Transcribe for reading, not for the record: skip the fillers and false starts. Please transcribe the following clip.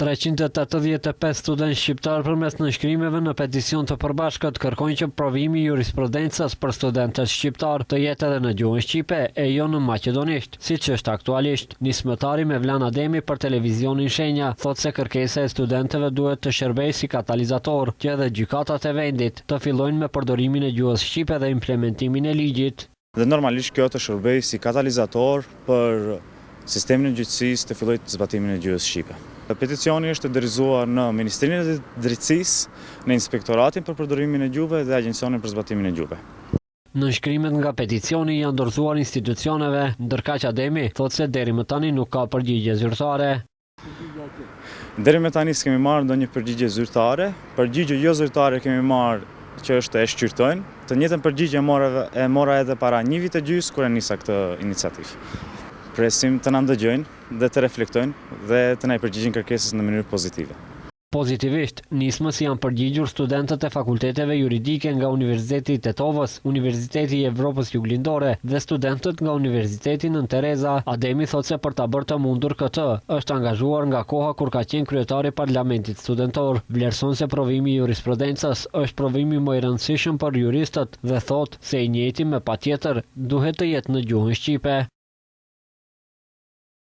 385 studentë shqiptar përmes nënshkrimeve në peticion të përbashkët kërkojnë që provimi i jurisprudencës për studentët shqiptar të jetë edhe në gjuhën shqipe e jo në maqedonisht, siç është aktualisht. Nismëtari Mevlan Ademi për televizionin Shenja thotë se kërkesa e studentëve duhet të shërbejë si katalizator që edhe gjykatat e vendit të fillojnë me përdorimin e gjuhës shqipe dhe implementimin e ligjit. Dhe normalisht kjo të shërbejë si katalizator për sistemin e gjyqësisë të fillojë zbatimin e gjuhës shqipe. Peticioni është dërzuar në Ministrinë e Drejtësisë, në Inspektoratin për përdorimin e gjuhëve dhe Agjencionin për zbatimin e gjuhëve. Nënshkrimet nga peticioni janë dorëzuar institucioneve, ndërkaq Ademi thotë se deri më tani nuk ka përgjigje zyrtare. Deri më tani s'kemi marrë ndonjë përgjigje zyrtare. Përgjigje jo zyrtare kemi marrë që është e shqyrtojnë. Të njëjtën përgjigje e mora edhe para 1 vit e gjys kur e nisa këtë iniciativë. Presim të na ndëgjojnë dhe të reflektojnë dhe të na i përgjigjin kërkesës në mënyrë pozitive. Pozitivisht, nismës janë përgjigjur studentët e fakulteteve juridike nga Universiteti i Tetovës, Universiteti i Evropës Juglindore dhe studentët nga Universiteti Nën Tereza. Ademi thotë se për ta bërë të mundur këtë, është angazhuar nga koha kur ka qenë kryetari i Parlamentit Studentor. Vlerëson se provimi i jurisprudencës është provimi më i rëndësishëm për juristët dhe thotë se i njëjti me patjetër duhet të jetë në gjuhën shqipe.